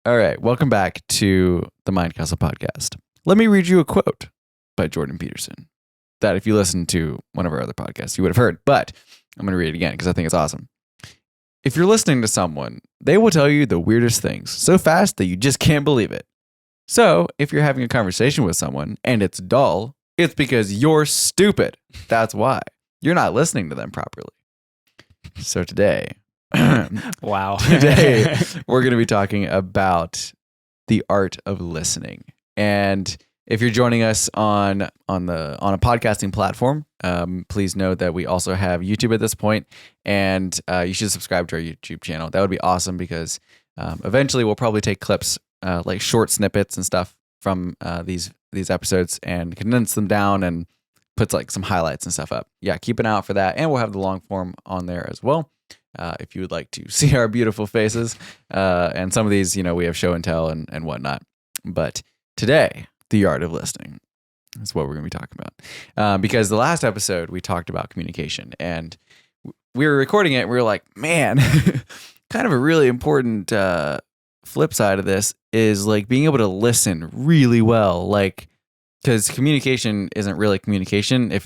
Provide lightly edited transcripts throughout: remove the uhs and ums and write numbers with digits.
All right. Welcome back to the Mind Castle podcast. Let me read you a quote by Jordan Peterson that if you listen to one of our other podcasts, you would have heard. But I'm going to read it again because I think it's awesome. If you're listening to someone, they will tell you the weirdest things so fast that you just can't believe it. So if you're having a conversation with someone and it's dull, it's because you're stupid. That's why. You're not listening to them properly. So today... Wow. Today, we're going to be talking about the art of listening. And if you're joining us on a podcasting platform, please note that we also have YouTube at this point, and you should subscribe to our YouTube channel. That would be awesome because eventually we'll probably take clips, like short snippets and stuff from these episodes and condense them down and put like some highlights and stuff up. Yeah, keep an eye out for that, and we'll have the long form on there as well. If you would like to see our beautiful faces, and some of these, we have show and tell and whatnot. But today, the art of listening is what we're going to be talking about. Because the last episode, we talked about communication, and we were recording it, and we were like, man, kind of a really important flip side of this is like being able to listen really well, like, because communication isn't really communication if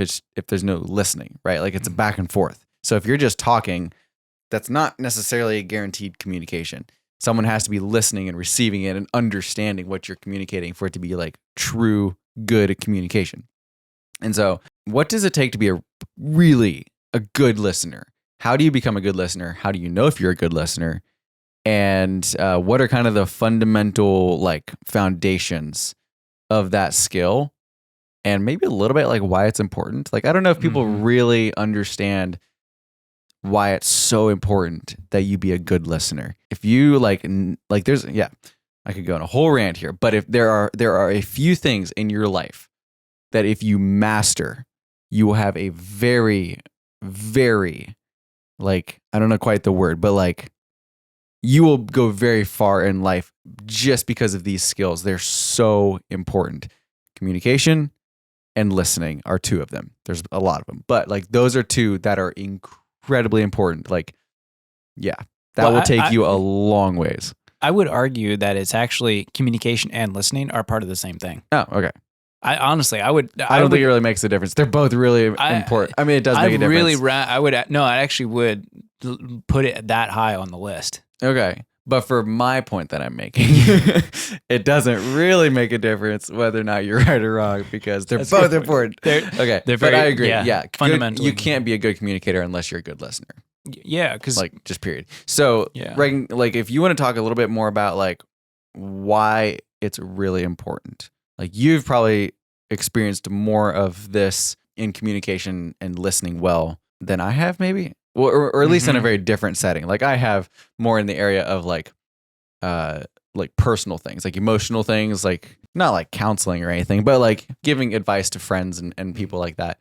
there's no listening, right? Like it's a back and forth. So if you're just talking, that's not necessarily a guaranteed communication. Someone has to be listening and receiving it and understanding what you're communicating for it to be like true, good communication. And so what does it take to be a good listener? How do you become a good listener? How do you know if you're a good listener? And what are kind of the fundamental like foundations of that skill? And maybe a little bit like why it's important. Like, I don't know if people really understand why it's so important that you be a good listener. If you like there's, I could go on a whole rant here, but if there are a few things in your life that if you master, you will have a very, very, like, I don't know quite the word, but like you will go very far in life just because of these skills. They're so important. Communication and listening are two of them. There's a lot of them, but like those are two that are incredibly important. Like, yeah, that will take you a long ways. I would argue that it's actually communication and listening are part of the same thing. Oh, okay. I don't think it really makes a difference. They're both really important. I mean, it does make a difference. I actually would put it that high on the list. Okay. But for my point that I'm making, it doesn't really make a difference whether or not you're right or wrong because they're both important. But I agree. Yeah. Fundamentally. You can't be a good communicator unless you're a good listener. Yeah. Because like just period. So Reagan, like if you want to talk a little bit more about like why it's really important, like you've probably experienced more of this in communication and listening well than I have maybe. Or at least in a very different setting. Like I have more in the area of like personal things, like emotional things, like not like counseling or anything, but like giving advice to friends and people like that,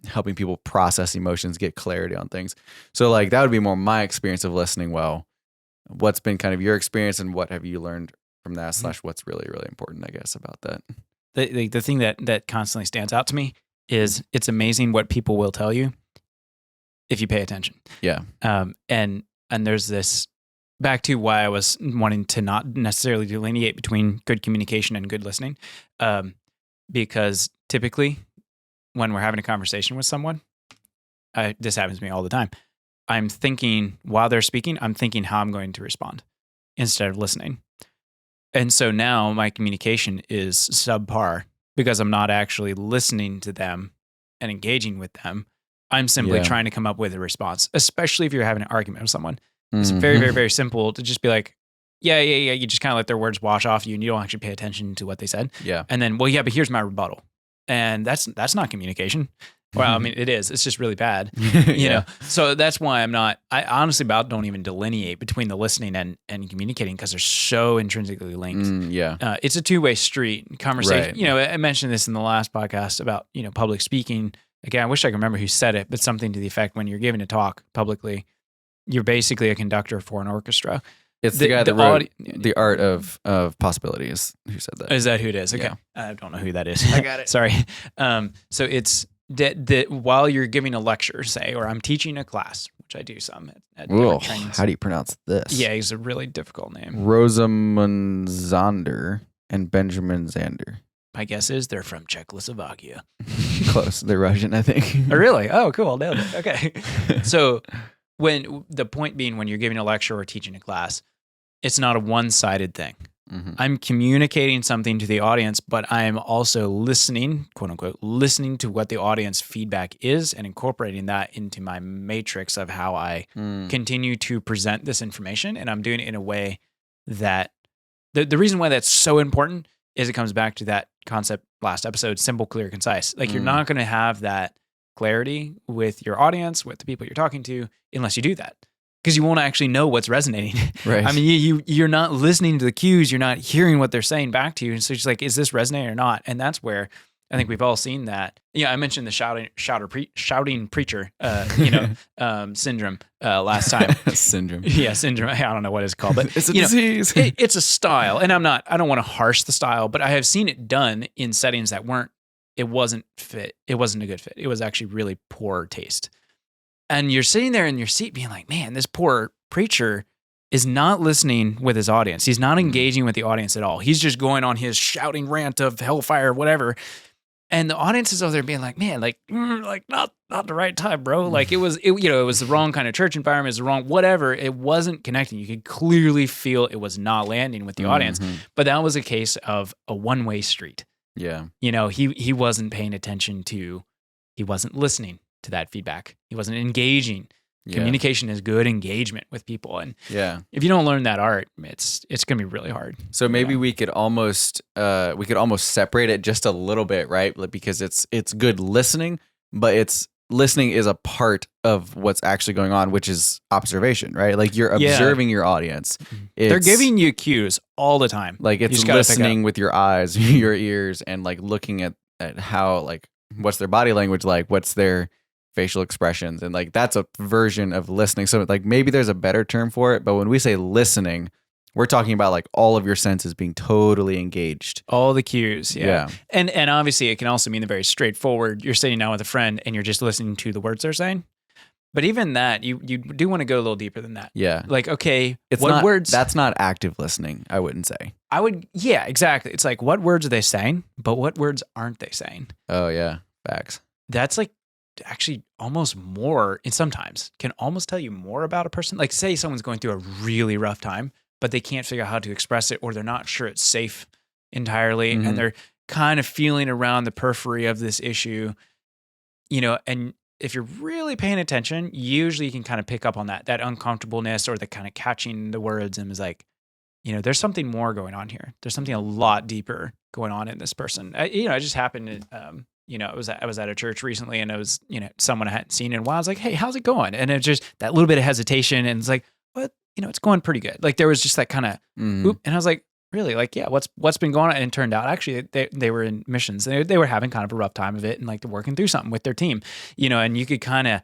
helping people process emotions, get clarity on things. So like that would be more my experience of listening well. What's been kind of your experience and what have you learned from that / what's really, really important, I guess, about that? The thing that constantly stands out to me is it's amazing what people will tell you if you pay attention. Yeah. And there's this back to why I was wanting to not necessarily delineate between good communication and good listening. Because typically when we're having a conversation with someone, this happens to me all the time. I'm thinking while they're speaking, I'm thinking how I'm going to respond instead of listening. And so now my communication is subpar because I'm not actually listening to them and engaging with them. I'm simply trying to come up with a response, especially if you're having an argument with someone. It's very, very, very simple to just be like, yeah. You just kind of let their words wash off you and you don't actually pay attention to what they said. Yeah. And then, but here's my rebuttal. And that's not communication. Well, I mean, it is. It's just really bad, you know? So that's why I honestly don't even delineate between the listening and communicating because they're so intrinsically linked. It's a two-way street conversation. Right. I mentioned this in the last podcast about, public speaking. Again, I wish I could remember who said it, but something to the effect when you're giving a talk publicly, you're basically a conductor for an orchestra. It's the guy that wrote The Art of Possibility is who said that. Is that who it is? Okay. Yeah. I don't know who that is. I got it. Sorry. So it's that while you're giving a lecture, say, or I'm teaching a class, which I do some at Whoa, different trainings. how do you pronounce this? Yeah, he's a really difficult name. Rosamund Zander and Benjamin Zander. My guess is they're from Czechoslovakia. Close. They're Russian, I think. Oh, really? Oh, cool. Nailed it. Okay. So when the point being, when you're giving a lecture or teaching a class, it's not a one-sided thing. Mm-hmm. I'm communicating something to the audience, but I'm also listening, quote unquote, listening to what the audience feedback is and incorporating that into my matrix of how I continue to present this information. And I'm doing it in a way that the reason why that's so important is it comes back to that concept last episode, simple, clear, concise. Like you're not going to have that clarity with your audience, with the people you're talking to, unless you do that. Because you won't actually know what's resonating. Right. I mean, you're not listening to the cues. You're not hearing what they're saying back to you. And so it's like, is this resonating or not? And that's where I think we've all seen that. Yeah, I mentioned the shouting preacher, syndrome last time. Syndrome. Yeah, syndrome. I don't know what it's called, but it's a disease. It's a style, and I don't want to harsh the style, but I have seen it done in settings that it wasn't fit. It wasn't a good fit. It was actually really poor taste. And you're sitting there in your seat being like, man, this poor preacher is not listening with his audience. He's not engaging with the audience at all. He's just going on his shouting rant of hellfire, whatever. And the audience is over there being like, man, not the right time, bro. Like it was the wrong kind of church environment. It was the wrong, whatever. It wasn't connecting. You could clearly feel it was not landing with the audience. But that was a case of a one-way street. Yeah. He wasn't paying attention he wasn't listening to that feedback. He wasn't engaging. Yeah. Communication is good engagement with people. And if you don't learn that art, it's going to be really hard. So maybe we could almost separate it just a little bit, right? Because it's good listening, but listening is a part of what's actually going on, which is observation, right? Like you're observing your audience. They're giving you cues all the time. Like it's listening with your eyes, your ears, and like looking at how, like, what's their body language like, what's their facial expressions, and like that's a version of listening. So like maybe there's a better term for it, but when we say listening, we're talking about like all of your senses being totally engaged. All the cues, yeah. And obviously it can also mean the very straightforward, you're sitting down with a friend and you're just listening to the words they're saying. But even that, you do want to go a little deeper than that. Yeah. Like, okay, words? That's not active listening, I wouldn't say. Yeah, exactly. It's like, what words are they saying? But what words aren't they saying? Oh yeah, facts. That's like actually almost more, and sometimes can almost tell you more about a person. Like say someone's going through a really rough time, but they can't figure out how to express it, or they're not sure it's safe entirely. And they're kind of feeling around the periphery of this issue, and if you're really paying attention, usually you can kind of pick up on that uncomfortableness or the kind of catching the words, and is like, there's something more going on here. There's something a lot deeper going on in this person. It just happened. I was at a church recently, and it was, someone I hadn't seen in a while. I was like, hey, how's it going? And it's just that little bit of hesitation, and it's like, what? It's going pretty good. Like there was just that kind of, oop, and I was like, really? Like, yeah, what's been going on? And it turned out actually they were in missions. They were having kind of a rough time of it, and like they're working through something with their team, and you could kind of,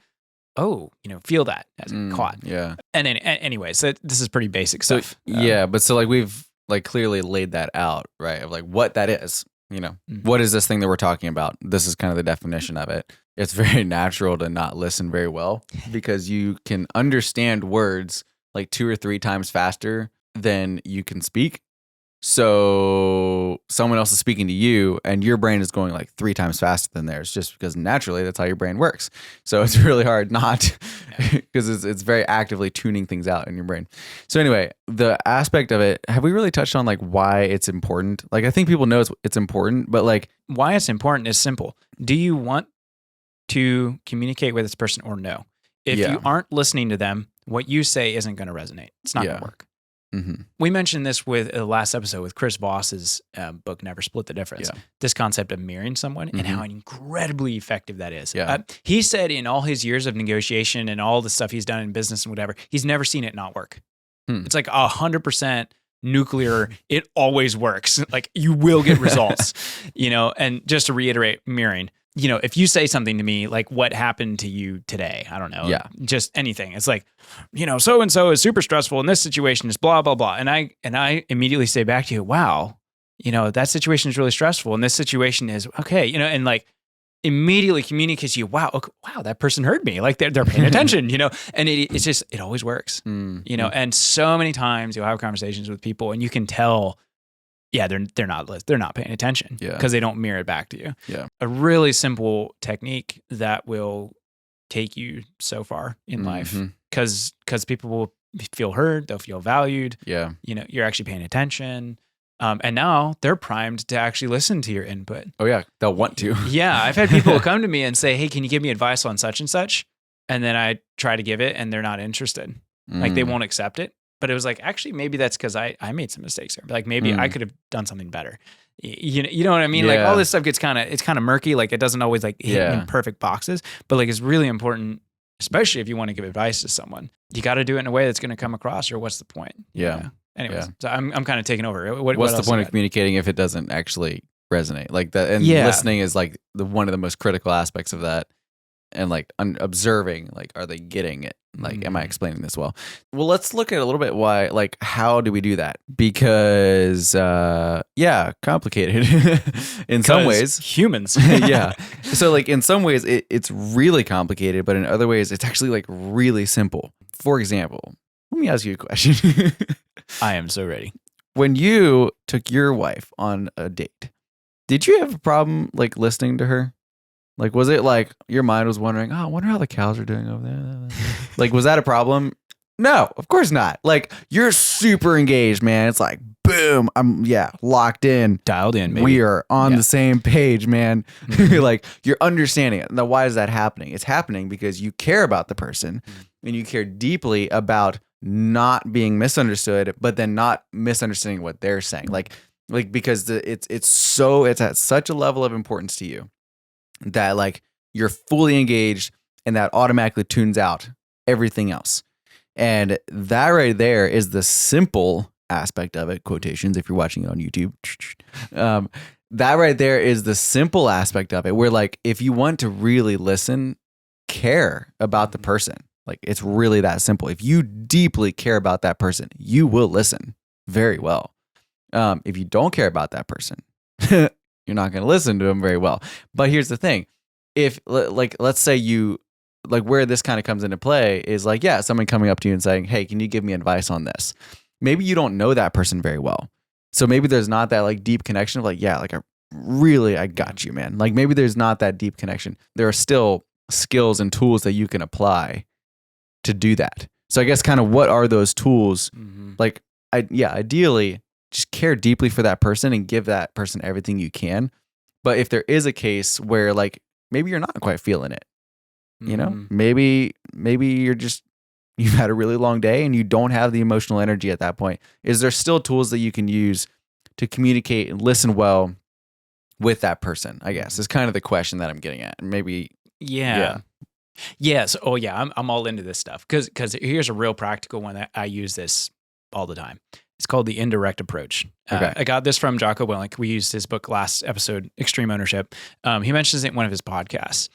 feel that as it caught. Yeah. And anyway, so this is pretty basic stuff. But so like we've like clearly laid that out, right? Of like what that is. What is this thing that we're talking about? This is kind of the definition of it. It's very natural to not listen very well because you can understand words like 2 or 3 times faster than you can speak. So someone else is speaking to you and your brain is going like 3 times faster than theirs, just because naturally that's how your brain works. So it's really hard not, because it's very actively tuning things out in your brain. So anyway, the aspect of it, have we really touched on like why it's important? Like I think people know it's important, but like why it's important is simple. Do you want to communicate with this person or no? If you aren't listening to them, what you say isn't going to resonate. It's not going to work. We mentioned this with the last episode with Chris Voss's book, Never Split the Difference. Yeah. This concept of mirroring someone and how incredibly effective that is. Yeah. He said in all his years of negotiation and all the stuff he's done in business and whatever, he's never seen it not work. It's like 100% nuclear. It always works. Like you will get results, and just to reiterate mirroring, if you say something to me, like what happened to you today, I don't know, just anything. It's like, so-and-so is super stressful and this situation is blah, blah, blah. And I immediately say back to you, wow, that situation is really stressful. And this situation is okay, and like, immediately communicates to you, wow, okay, wow, that person heard me. Like they're paying attention, and it always works, and so many times you'll have conversations with people and you can tell, yeah, they're not paying attention because they don't mirror it back to you. Yeah. A really simple technique that will take you so far in life because people will feel heard, they'll feel valued. Yeah. You're actually paying attention. And now they're primed to actually listen to your input. Oh yeah, they'll want to. Yeah, I've had people come to me and say, "Hey, can you give me advice on such and such?" And then I try to give it, and they're not interested. Like they won't accept it. But it was like, actually, maybe that's because I made some mistakes here. Like maybe I could have done something better. You know what I mean? Yeah. Like all this stuff gets kind of murky. Like it doesn't always like hit in perfect boxes. But like it's really important, especially if you want to give advice to someone. You got to do it in a way that's going to come across, or what's the point? Yeah. Anyways, so I'm kind of taking over. What's the point of communicating if it doesn't actually resonate? Like that, and listening is like one of the most critical aspects of that. And like observing, like, are they getting it? Like, am I explaining this well? Well, let's look at a little bit why, like, how do we do that? Because, complicated in some ways. Humans. Yeah. So, like, in some ways, it's really complicated, but in other ways, it's actually like really simple. For example, let me ask you a question. I am so ready. When you took your wife on a date, did you have a problem like listening to her? Like, was it like your mind was wondering, I wonder how the cows are doing over there? Like, was that a problem? No, of course not. Like, you're super engaged, man. It's like, boom, I'm locked in. Dialed in, maybe. We are on the same page, man. Like, you're understanding it. Now, why is that happening? It's happening because you care about the person and you care deeply about not being misunderstood, but then not misunderstanding what they're saying. Like because it's at such a level of importance to you that like you're fully engaged and that automatically tunes out everything else. And that right there is the simple aspect of it, quotations if you're watching it on YouTube. That right there is the simple aspect of it where like if you want to really listen, care about the person, like it's really that simple. If you deeply care about that person, you will listen very well. If you don't care about that person, you're not going to listen to them very well. But here's the thing. If like, let's say you like where this kind of comes into play is like, someone coming up to you and saying, hey, can you give me advice on this? Maybe you don't know that person very well. So maybe there's not that like deep connection of like, I got you, man. Like maybe there's not that deep connection. There are still skills and tools that you can apply to do that. So I guess kind of what are those tools? Like, ideally, just care deeply for that person and give that person everything you can. But if there is a case where like maybe you're not quite feeling it, maybe you've had a really long day and you don't have the emotional energy at that point. Is there still tools that you can use to communicate and listen well with that person? I guess is kind of the question that I'm getting at. Maybe. Yeah. Yes. Oh yeah. I'm all into this stuff because here's a real practical one that I use this all the time. It's called the indirect approach. Okay. I got this from Jocko Willink. We used his book last episode, Extreme Ownership. He mentions it in one of his podcasts,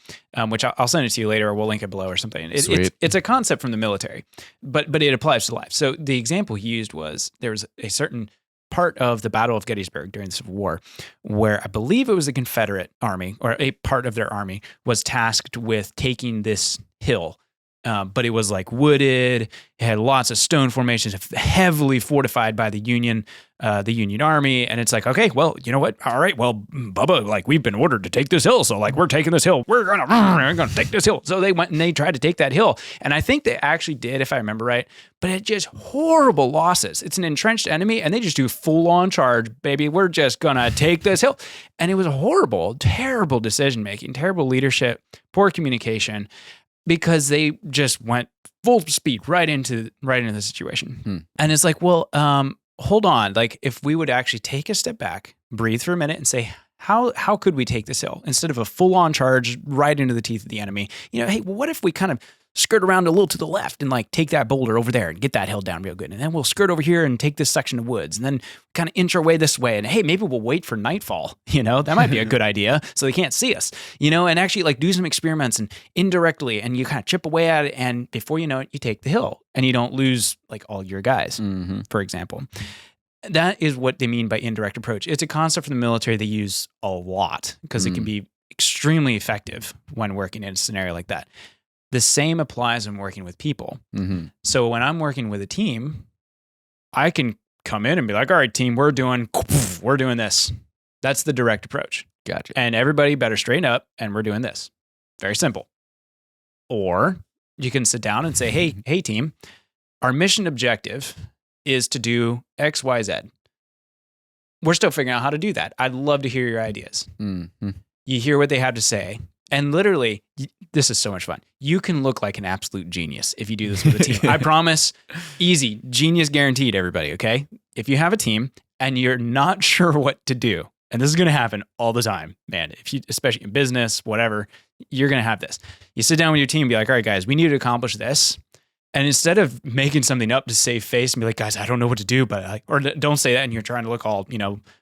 which I'll send it to you later, or we'll link it below or something. It's a concept from the military, but it applies to life. So the example he used was there was a certain part of the Battle of Gettysburg during the Civil War where I believe it was the Confederate Army, or a part of their army, was tasked with taking this hill. But it was like wooded. It had lots of stone formations, heavily fortified by the Union Army. And it's like, okay, well, you know what? All right, well, Bubba, like we've been ordered to take this hill, so like we're taking this hill. We're gonna take this hill. So they went and they tried to take that hill, and I think they actually did, if I remember right. But it just horrible losses. It's an entrenched enemy, and they just do full on charge, baby. We're just gonna take this hill, and it was horrible, terrible decision making, terrible leadership, poor communication. Because they just went full speed right into the situation. And it's like, well, hold on. Like if we would actually take a step back, breathe for a minute and say, how could we take this hill instead of a full on charge right into the teeth of the enemy? Hey, well, what if we kind of skirt around a little to the left and like take that boulder over there and get that hill down real good. And then we'll skirt over here and take this section of woods and then kind of inch our way this way. And hey, maybe we'll wait for nightfall. That might be a good idea. So they can't see us, and actually like do some experiments and indirectly, and you kind of chip away at it. And before you know it, you take the hill and you don't lose like all your guys, for example. That is what they mean by indirect approach. It's a concept from the military they use a lot because it can extremely effective when working in a scenario like that. The same applies when working with people. Mm-hmm. So when I'm working with a team, I can come in and be like, all right, team, we're doing this. That's the direct approach. Gotcha. And everybody better straighten up and we're doing this. Very simple. Or you can sit down and say, hey team, our mission objective is to do X, Y, Z. We're still figuring out how to do that. I'd love to hear your ideas. Mm-hmm. You hear what they have to say. And literally, this is so much fun. You can look like an absolute genius if you do this with a team. I promise, easy, genius guaranteed, everybody, okay? If you have a team and you're not sure what to do, and this is going to happen all the time, man, if you, especially in business, whatever, you're going to have this. You sit down with your team and be like, all right, guys, we need to accomplish this. And instead of making something up to save face and be like, guys, I don't know what to do, but like, or don't say that and you're trying to look all,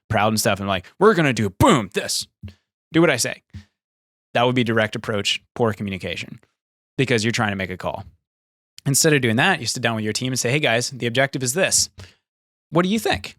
proud and stuff and like, we're going to do, boom, this. Do what I say. That would be direct approach, poor communication, because you're trying to make a call. Instead of doing that, you sit down with your team and say, hey guys, the objective is this. What do you think?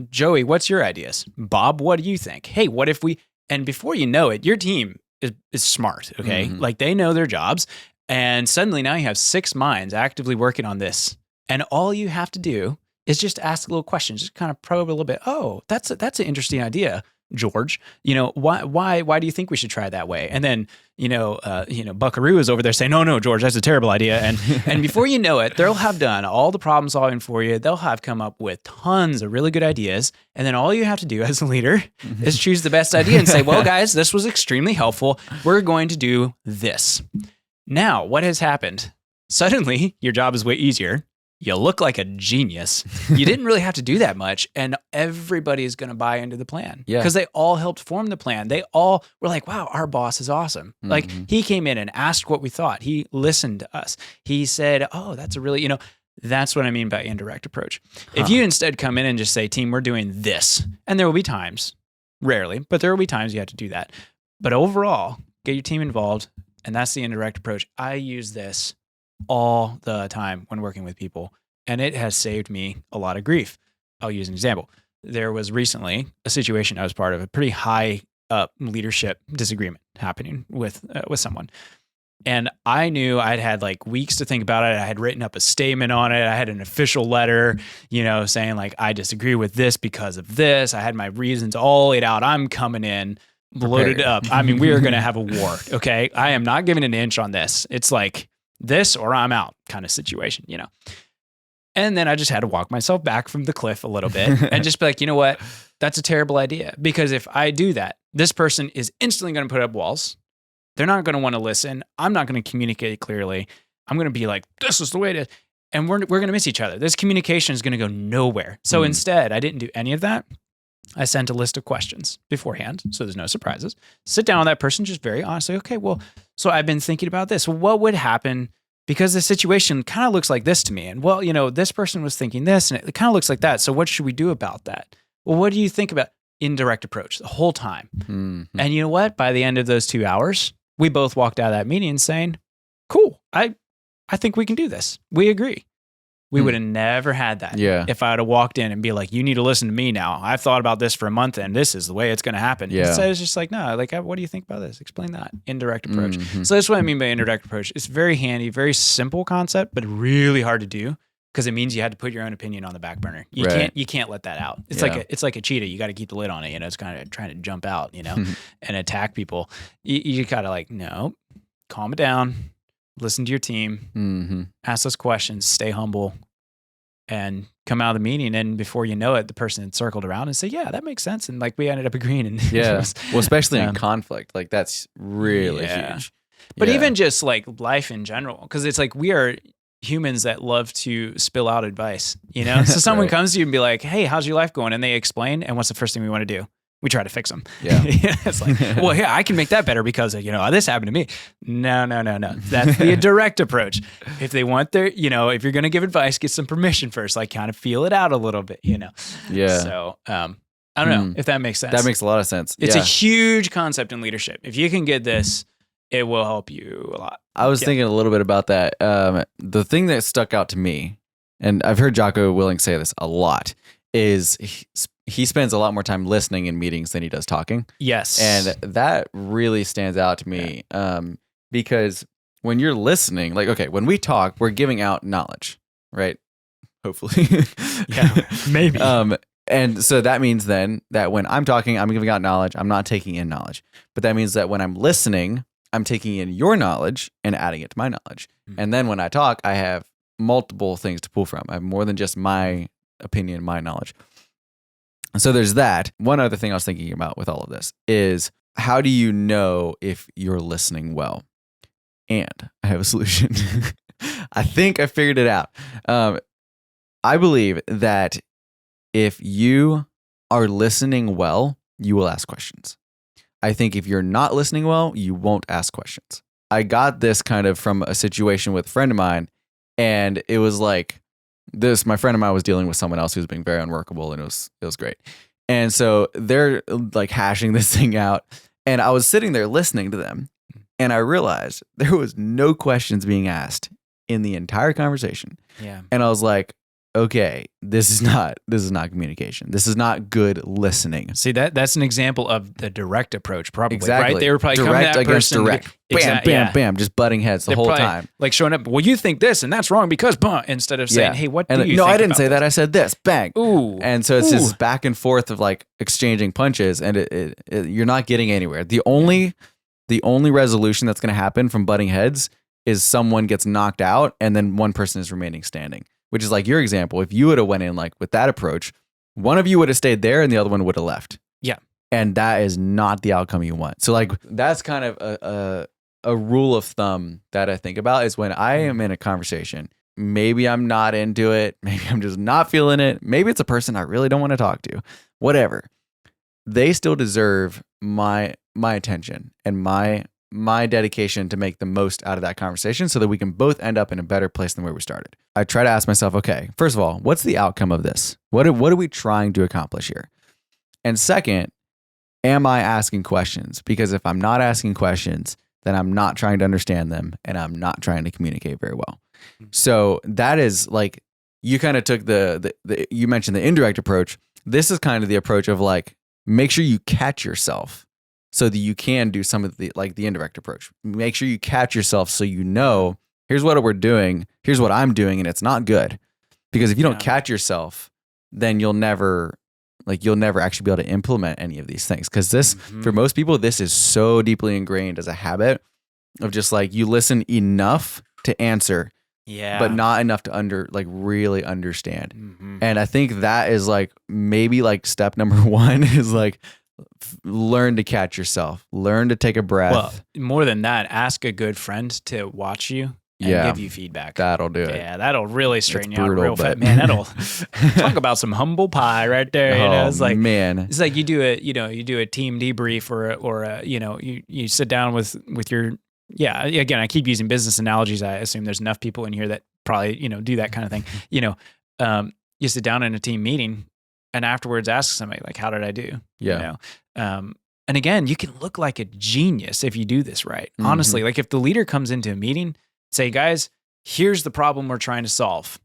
Joey, what's your ideas? Bob, what do you think? Hey, what if we, and before you know it, your team is smart, okay? Mm-hmm. Like they know their jobs. And suddenly now you have 6 minds actively working on this. And all you have to do is just ask little questions, just kind of probe a little bit. Oh, that's an interesting idea, George. Why do you think we should try that way? And then, Buckaroo is over there saying, no, George, that's a terrible idea. And before you know it, they'll have done all the problem solving for you. They'll have come up with tons of really good ideas. And then all you have to do as a leader is choose the best idea and say, well, guys, this was extremely helpful. We're going to do this. Now, what has happened? Suddenly, your job is way easier. You look like a genius. You didn't really have to do that much, and everybody is going to buy into the plan. Yeah. Because they all helped form the plan. They all were like, wow, our boss is awesome. Mm-hmm. Like, he came in and asked what we thought. He listened to us. He said, oh, that's a really, that's what I mean by indirect approach. If you instead come in and just say, team, we're doing this, and there will be times, rarely, but there will be times you have to do that. But overall, get your team involved. And that's the indirect approach. I use this all the time when working with people, and it has saved me a lot of grief. I'll use an example. There was recently a situation I was part of, a pretty high up leadership disagreement happening with someone. And I knew I'd had like weeks to think about it. I had written up a statement on it. I had an official letter, saying like, I disagree with this because of this. I had my reasons all laid out. I'm coming in loaded up. I mean, we are going to have a war. Okay. I am not giving an inch on this. It's like this or I'm out kind of situation, And then I just had to walk myself back from the cliff a little bit and just be like, you know what? That's a terrible idea. Because if I do that, this person is instantly going to put up walls. They're not going to want to listen. I'm not going to communicate clearly. I'm going to be like, this is the way to, and we're going to miss each other. This communication is going to go nowhere. So instead, I didn't do any of that. I sent a list of questions beforehand, so there's no surprises. Sit down with that person, just very honestly, okay, well, so I've been thinking about this. Well, what would happen because the situation kind of looks like this to me? And well, this person was thinking this and it kind of looks like that. So what should we do about that? Well, what do you think about indirect approach the whole time? Mm-hmm. And you know what? By the end of those 2 hours, we both walked out of that meeting saying, cool, I think we can do this. We agree. We would have never had that if I would have walked in and be like, you need to listen to me now. I've thought about this for a month and this is the way it's going to happen. Yeah. Instead, it's just like, no, like, what do you think about this? Explain that. Indirect approach. Mm-hmm. So that's what I mean by indirect approach. It's very handy, very simple concept, but really hard to do because it means you had to put your own opinion on the back burner. You can't let that out. It's like a cheetah. You got to keep the lid on it. It's kind of trying to jump out, and attack people. You got to like, no, calm it down. Listen to your team, ask those questions, stay humble, and come out of the meeting. And before you know it, the person had circled around and said, yeah, that makes sense. And like we ended up agreeing. And well, especially in conflict, like that's really huge. But even just like life in general, because it's like we are humans that love to spill out advice, So someone comes to you and be like, hey, how's your life going? And they explain. And what's the first thing we want to do? We try to fix them. Yeah. It's like, well, yeah, I can make that better because, this happened to me. No. That's the direct approach. If they want their, if you're going to give advice, get some permission first, like kind of feel it out a little bit, Yeah. So, I don't know if that makes sense. That makes a lot of sense. It's a huge concept in leadership. If you can get this, it will help you a lot. I was thinking a little bit about that. The thing that stuck out to me, and I've heard Jocko Willink say this a lot, is he spends a lot more time listening in meetings than he does talking. Yes. And that really stands out to me because when you're listening, like, okay, when we talk, we're giving out knowledge, right? Hopefully. Yeah, maybe. And so that means then that when I'm talking, I'm giving out knowledge. I'm not taking in knowledge. But that means that when I'm listening, I'm taking in your knowledge and adding it to my knowledge. And then when I talk, I have multiple things to pull from. I have more than just my opinion, my knowledge. So there's that. One other thing I was thinking about with all of this is, how do you know if you're listening well? And I have a solution. I think I figured it out. I believe that if you are listening well, you will ask questions. I think if you're not listening well, you won't ask questions. I got this kind of from a situation with a friend of mine, and it was like this. My friend of mine was dealing with someone else who was being very unworkable, and it was great. And so they're like hashing this thing out, and I was sitting there listening to them, and I realized there was no questions being asked in the entire conversation. Yeah. And I was like, okay, this is not communication. This is not good listening. See, that's an example of the direct approach, probably. Exactly. Right? They were probably direct coming to that against person. direct. Bam, bam, just butting heads the whole probably, time. Like showing up, well, you think this and that's wrong because, instead of saying, hey, what do you think? No, I didn't about say this? that. I said this. Bang. Ooh. And so it's this back and forth of like exchanging punches, and you're not getting anywhere. The only resolution that's going to happen from butting heads is someone gets knocked out and then one person is remaining standing, which is like your example. If you would have went in like with that approach, one of you would have stayed there and the other one would have left. Yeah. And that is not the outcome you want. So like that's kind of a rule of thumb that I think about, is when I am in a conversation, maybe I'm not into it, maybe I'm just not feeling it, maybe it's a person I really don't want to talk to, whatever. They still deserve my attention and my dedication to make the most out of that conversation so that we can both end up in a better place than where we started. I try to ask myself, okay, first of all, what's the outcome of this? What are we trying to accomplish here? And second, am I asking questions? Because if I'm not asking questions, then I'm not trying to understand them and I'm not trying to communicate very well. So that is like, you kind of took the you mentioned the indirect approach. This is kind of the approach of like, make sure you catch yourself so that you can do some of the indirect approach. Make sure you catch yourself so you know, here's what we're doing, here's what I'm doing, and it's not good. Because if you don't catch yourself, then you'll never actually be able to implement any of these things. Because this, for most people, this is so deeply ingrained as a habit of just like, you listen enough to answer, but not enough to really understand. And I think that is like maybe like step number one is like, learn to catch yourself, learn to take a breath. Well, more than that, ask a good friend to watch you and give you feedback. That'll do it. Yeah, that'll really straighten you out brutal, real fast. Man, that'll talk about some humble pie right there. You know, it's like, man, it's like you do a team debrief or you sit down with your, again, I keep using business analogies. I assume there's enough people in here that probably, do that kind of thing. You sit down in a team meeting and afterwards ask somebody like, how did I do? Yeah. And again, you can look like a genius if you do this right. Honestly, like if the leader comes into a meeting, say, guys, here's the problem we're trying to solve.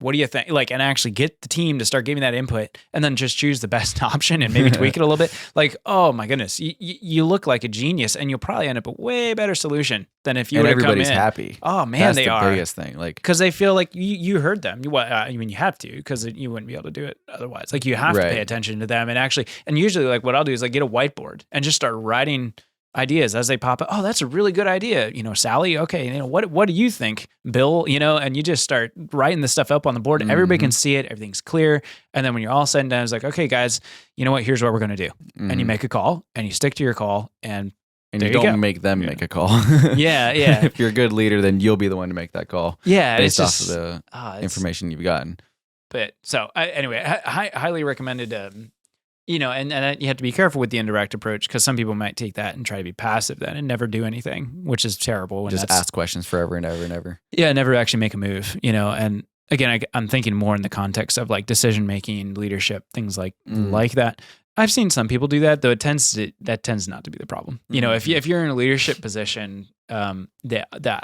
What do you think? Like, and actually get the team to start giving that input and then just choose the best option and maybe tweak it a little bit. Like, oh my goodness, you look like a genius and you'll probably end up a way better solution than if you would have come in. Everybody's happy. Oh man, that's they the are. biggest thing. Like, because they feel like you heard them. You have to, because you wouldn't be able to do it otherwise. Like you have to pay attention to them and usually like what I'll do is like get a whiteboard and just start writing ideas as they pop up. Oh, that's a really good idea. Sally, okay, what do you think, Bill? And you just start writing this stuff up on the board. Everybody can see it. Everything's clear. And then when you're all said and done, it's like, okay, guys, you know what? Here's what we're going to do. And you make a call and you stick to your call and you don't make them make a call. Yeah. If you're a good leader, then you'll be the one to make that call. Yeah. Based off of the information you've gotten. But so anyway, I highly recommended, and you have to be careful with the indirect approach because some people might take that and try to be passive then and never do anything, which is terrible. Just ask questions forever and ever and ever. Yeah, never actually make a move, and again, I'm thinking more in the context of like decision-making, leadership, things like that. I've seen some people do that, though that tends not to be the problem. If you're in a leadership position, the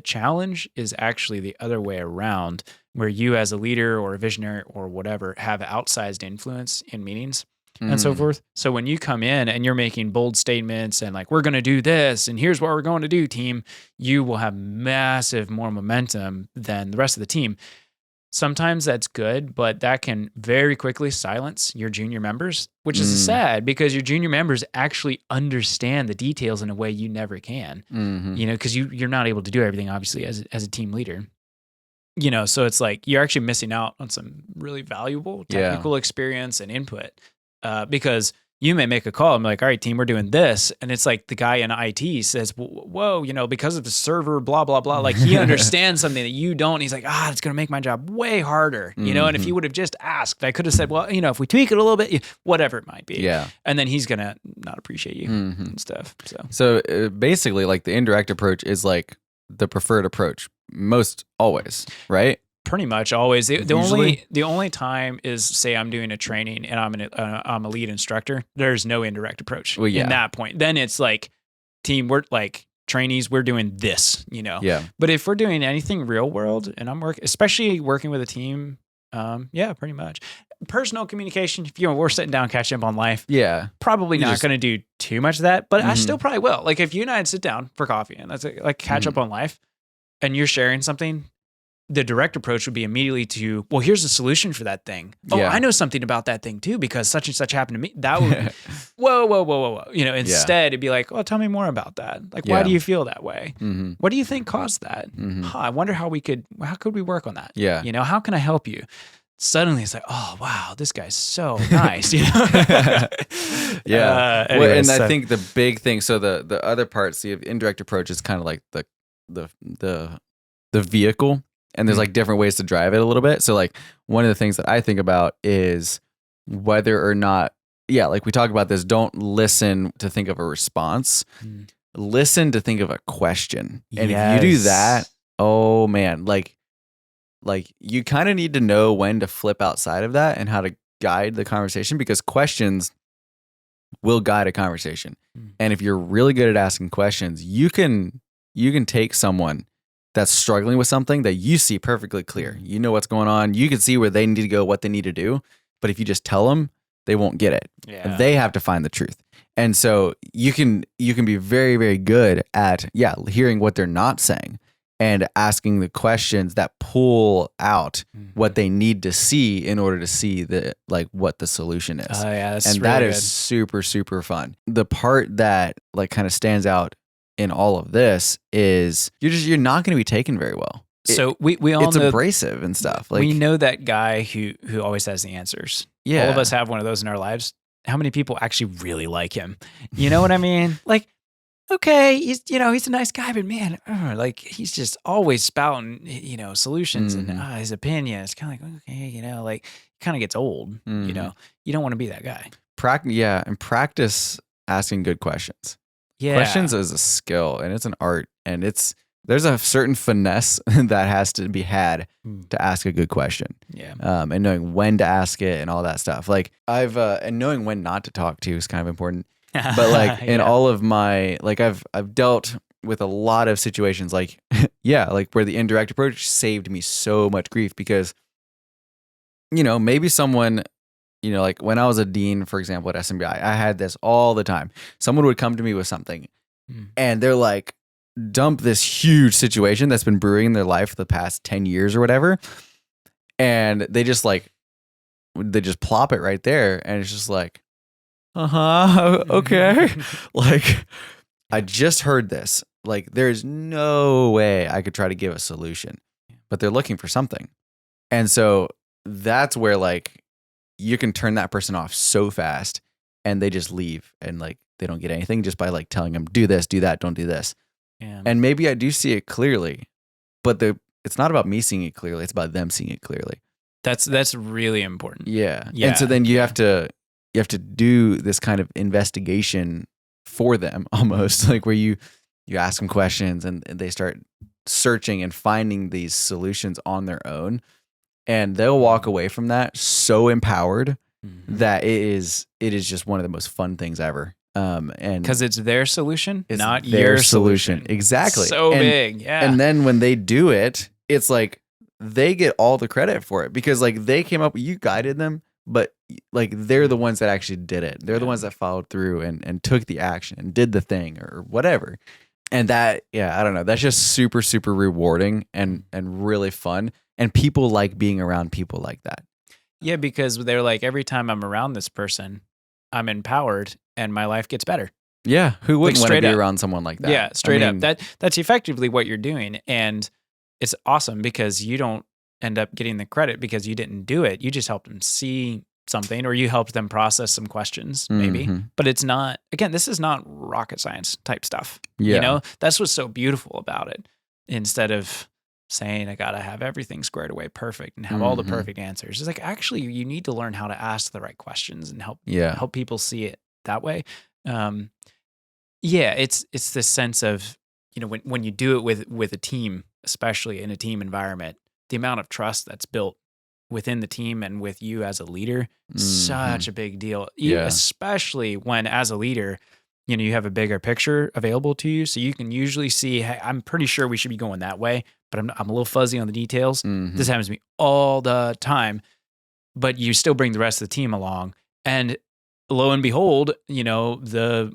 challenge is actually the other way around, where you as a leader or a visionary or whatever have outsized influence in meetings and so forth. So when you come in and you're making bold statements and like, we're going to do this and here's what we're going to do, team, you will have massive more momentum than the rest of the team. Sometimes that's good, but that can very quickly silence your junior members, which is sad because your junior members actually understand the details in a way you never can, because you're not able to do everything, obviously, as a team leader. So it's like you're actually missing out on some really valuable technical experience and input because you may make a call and be like, all right, team, we're doing this. And it's like the guy in IT says, whoa, because of the server, blah, blah, blah. Like he understands something that you don't. He's like, it's going to make my job way harder, and if you would have just asked, I could have said, well, if we tweak it a little bit, whatever it might be. Yeah. And then he's going to not appreciate you and stuff. So basically like the indirect approach is like the preferred approach most always, right? Pretty much always. The only time is, say I'm doing a training and I'm a lead instructor. There's no indirect approach in that point. Then it's like team, we're like trainees, we're doing this, Yeah. But if we're doing anything real world and especially working with a team, pretty much. Personal communication, if we're sitting down catching up on life, probably not going to do too much of that, but I still probably will. Like if you and I sit down for coffee and let's like catch up on life and you're sharing something, the direct approach would be immediately to, well, here's the solution for that thing. Oh, I know something about that thing too, because such and such happened to me. That would, whoa. Instead it'd be like, oh, tell me more about that. Like, why do you feel that way? What do you think caused that? I wonder how could we work on that? Yeah. How can I help you? Suddenly it's like, oh, wow, this guy's so nice. And I think the big thing, so the other parts, the indirect approach is kind of like the vehicle. And there's like different ways to drive it a little bit. So like one of the things that I think about is whether or not, like we talk about this, don't listen to think of a response. Listen to think of a question. And if you do that, oh man, like you kind of need to know when to flip outside of that and how to guide the conversation, because questions will guide a conversation. And if you're really good at asking questions, you can take someone that's struggling with something that you see perfectly clear. You know what's going on. You can see where they need to go, what they need to do. But if you just tell them, they won't get it. Yeah. They have to find the truth. And so you can be very, very good at hearing what they're not saying and asking the questions that pull out what they need to see in order to see what the solution is. That's and really that good. is super, super fun. The part that like kind of stands out in all of this is you're not going to be taken very well. So we all it's know, abrasive and stuff. Like we know that guy who always has the answers. Yeah. All of us have one of those in our lives. How many people actually really like him? You know what I mean? Like, okay, he's a nice guy, but man, like he's just always spouting, solutions and his opinion. It's kind of like, okay, like kind of gets old. You don't want to be that guy. And practice asking good questions. Yeah. Questions is a skill and it's an art, and there's a certain finesse that has to be had to ask a good question. Yeah. And knowing when to ask it and all that stuff. Like and knowing when not to talk to is kind of important. But like in all of my, like I've dealt with a lot of situations like, like where the indirect approach saved me so much grief because, maybe someone, like when I was a dean, for example, at SMBI, I had this all the time. Someone would come to me with something and they're like, dump this huge situation that's been brewing in their life for the past 10 years or whatever. And they just plop it right there. And it's just like, okay. Like, I just heard this. Like, there's no way I could try to give a solution, but they're looking for something. And so that's where like, you can turn that person off so fast and they just leave and like they don't get anything just by like telling them do this, do that, don't do this. Yeah. And maybe I do see it clearly, but it's not about me seeing it clearly. It's about them seeing it clearly. That's really important. Yeah. And so then you have to do this kind of investigation for them almost, like where you ask them questions and they start searching and finding these solutions on their own. And they'll walk away from that so empowered that it is just one of the most fun things ever. And because it's their solution, not your solution. Exactly. So big. Yeah. And then when they do it, it's like they get all the credit for it because like they came up, you guided them, but like they're the ones that actually did it. They're the ones that followed through and took the action and did the thing or whatever. And that, I don't know. That's just super, super rewarding and really fun. And people like being around people like that. Yeah, because they're like, every time I'm around this person, I'm empowered and my life gets better. Yeah, who wouldn't want to be up. around someone like that? Yeah, straight up. That's effectively what you're doing, and it's awesome because you don't end up getting the credit because you didn't do it. You just helped them see something, or you helped them process some questions, maybe. But it's not. Again, this is not rocket science type stuff. Yeah. You know, that's what's so beautiful about it. Instead of saying I gotta have everything squared away perfect and have all the perfect answers, it's like actually you need to learn how to ask the right questions and help people see it that way. It's this sense of, you know, when you do it with a team, especially in a team environment, the amount of trust that's built within the team and with you as a leader, such a big deal. Especially when as a leader, you know, you have a bigger picture available to you. So you can usually see, hey, I'm pretty sure we should be going that way, but I'm a little fuzzy on the details. This happens to me all the time, but you still bring the rest of the team along. And lo and behold, you know, the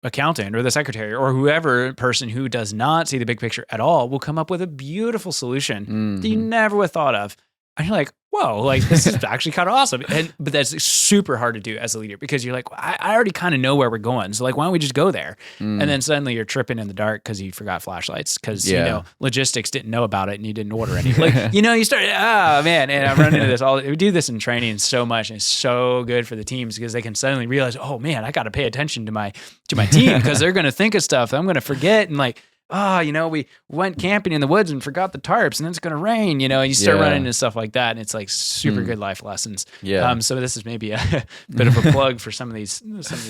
accountant or the secretary or whoever person who does not see the big picture at all will come up with a beautiful solution that you never would have thought of. And you're like, whoa, like this is actually kind of awesome. But that's super hard to do as a leader because you're like, well, I already kind of know where we're going. So like, why don't we just go there? And then suddenly you're tripping in the dark because you forgot flashlights because, you know, logistics didn't know about it and you didn't order any. Like, you know, you start, oh man. And I'm running into this we do this in training so much. And it's so good for the teams because they can suddenly realize, oh man, I got to pay attention to my team because they're going to think of stuff that I'm going to forget. And like, you know, we went camping in the woods and forgot the tarps and then it's going to rain, you know, and you start running into stuff like that. And it's like super good life lessons. Yeah. So this is maybe a bit of a plug for some of these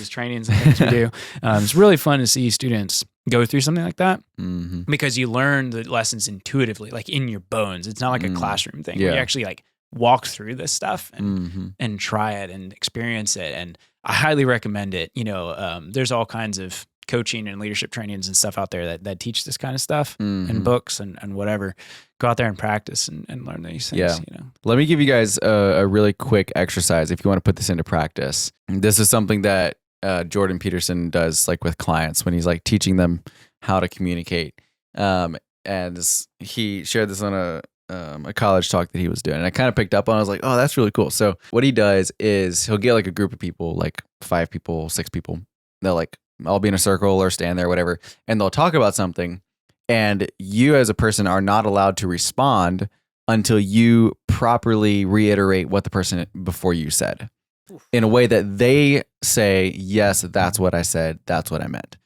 trainings and things we do. It's really fun to see students go through something like that because you learn the lessons intuitively, like in your bones. It's not like a classroom thing. You actually like walk through this stuff and try it and experience it. And I highly recommend it. You know, there's all kinds of coaching and leadership trainings and stuff out there that teach this kind of stuff and books and whatever. Go out there and practice and learn these things. You know, let me give you guys a really quick exercise if you want to put this into practice. This is something that Jordan Peterson does like with clients when he's like teaching them how to communicate. And he shared this on a college talk that he was doing. And I kind of picked up on it. I was like, oh, that's really cool. So what he does is he'll get like a group of people, like 5 people, 6 people. They'll like all be in a circle or stand there, whatever. And they'll talk about something. And you as a person are not allowed to respond until you properly reiterate what the person before you said in a way that they say, yes, that's what I said. That's what I meant.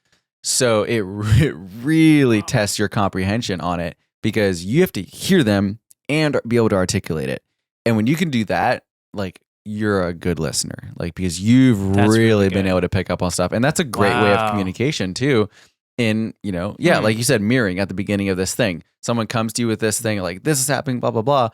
So it really tests your comprehension on it because you have to hear them and be able to articulate it. And when you can do that, like, you're a good listener, like, because you've really been able to pick up on stuff. And that's a great way of communication too. In, you know, like you said, mirroring at the beginning of this thing. Someone comes to you with this thing, like, this is happening, blah, blah, blah.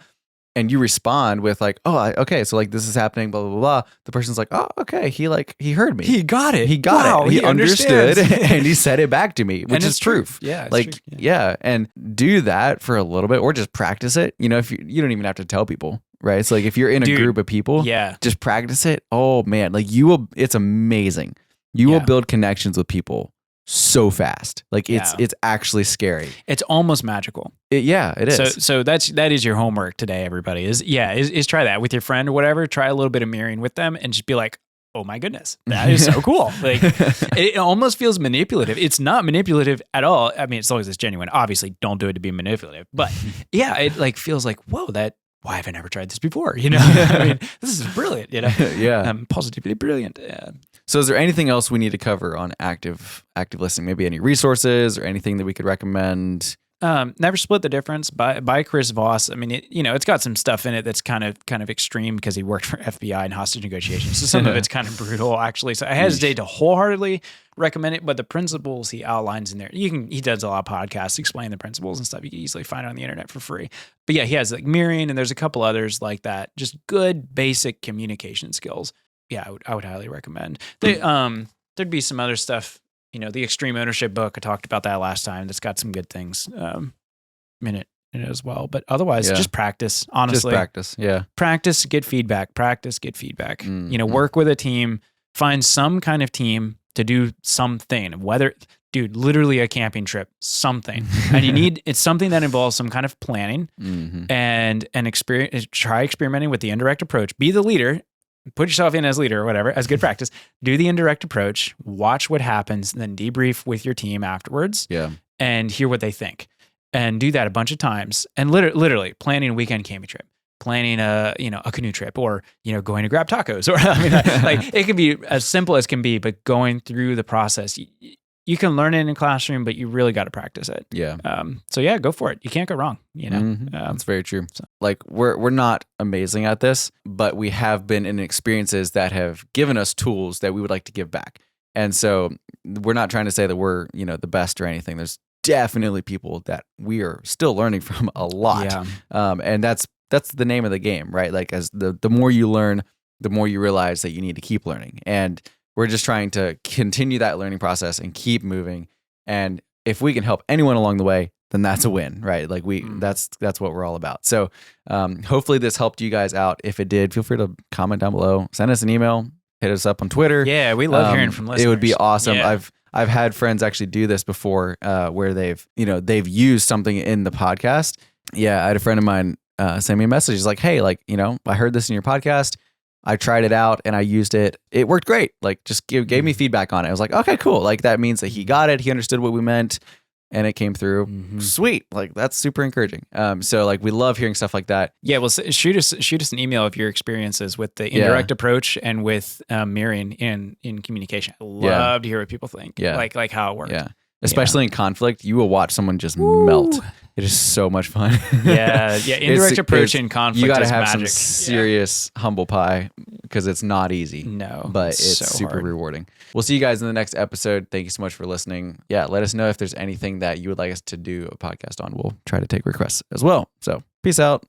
And you respond with like, okay, so like this is happening, blah, blah, blah. The person's like, oh, okay. He heard me. He got it. He got it. He understood and he said it back to me, which is proof. Yeah. Like, true. Yeah. And do that for a little bit or just practice it. You know, if you don't even have to tell people, right? So like if you're in a group of people, just practice it. Oh man, like it's amazing. You will build connections with people so fast. Like it's actually scary. It's almost magical. It is. So that is your homework today, everybody. Is try that with your friend or whatever. Try a little bit of mirroring with them and just be like, oh my goodness, that is so cool. Like it almost feels manipulative. It's not manipulative at all. I mean, as long as it's genuine. Obviously, don't do it to be manipulative. But it like feels like, whoa, why have I never tried this before? You know, I mean, this is brilliant. You know, positively brilliant. Yeah. So is there anything else we need to cover on active listening? Maybe any resources or anything that we could recommend? Never Split the Difference by Chris Voss. I mean, it's got some stuff in it that's kind of extreme because he worked for FBI and hostage negotiations. So some of it's kind of brutal, actually. So I hesitate to wholeheartedly recommend it, but the principles he outlines in there, he does a lot of podcasts explaining the principles and stuff. You can easily find it on the internet for free. But yeah, he has like mirroring, and there's a couple others like that. Just good basic communication skills. Yeah, I would highly recommend. There'd be some other stuff. You know, the Extreme Ownership book, I talked about that last time. That's got some good things in it as well. But otherwise, Yeah. just practice. Honestly, Just practice. Yeah. practice, get feedback. Practice, get feedback. Mhm. Work with a team. Find some kind of team to do something. Whether, dude, literally a camping trip, something. And it's something that involves some kind of planning Mhm. and try experimenting with the indirect approach. Be the leader. Put yourself in as leader or whatever, as good practice. Do the indirect approach, watch what happens, then debrief with your team afterwards Yeah. and hear what they think. And do that a bunch of times. And literally planning a weekend camping trip, planning a canoe trip, or, going to grab tacos, or like it can be as simple as can be, but going through the process, you can learn it in a classroom, but you really got to practice it. Yeah. So yeah, go for it. You can't go wrong. That's very true. Like we're not amazing at this, but we have been in experiences that have given us tools that we would like to give back. And so we're not trying to say that we're, the best or anything. There's definitely people that we are still learning from a lot. Yeah. And that's the name of the game, right? Like as the more you learn, the more you realize that you need to keep learning. And we're just trying to continue that learning process and keep moving. And if we can help anyone along the way, then that's a win, right? Like that's what we're all about. So hopefully this helped you guys out. If it did, feel free to comment down below, send us an email, hit us up on Twitter. Yeah, we love hearing from listeners. It would be awesome. Yeah. I've had friends actually do this before, where they've used something in the podcast. Yeah, I had a friend of mine send me a message. He's like, hey, I heard this in your podcast. I tried it out and I used it. It worked great. Like, just gave me feedback on it. I was like, okay, cool. Like, that means that he got it. He understood what we meant, and it came through. Mm-hmm. Sweet. Like, that's super encouraging. So like, we love hearing stuff like that. Yeah. Well, shoot us an email of your experiences with the indirect approach and with mirroring in communication. I love to hear what people think. Yeah. Like how it works. Yeah. Especially in conflict, you will watch someone just melt. It is so much fun. Yeah. Indirect approach in conflict. You got to is have magic. some serious humble pie, because it's not easy. No, but it's so super hard. rewarding. We'll see you guys in the next episode. Thank you so much for listening. Yeah, let us know if there's anything that you would like us to do a podcast on. We'll try to take requests as well. So peace out.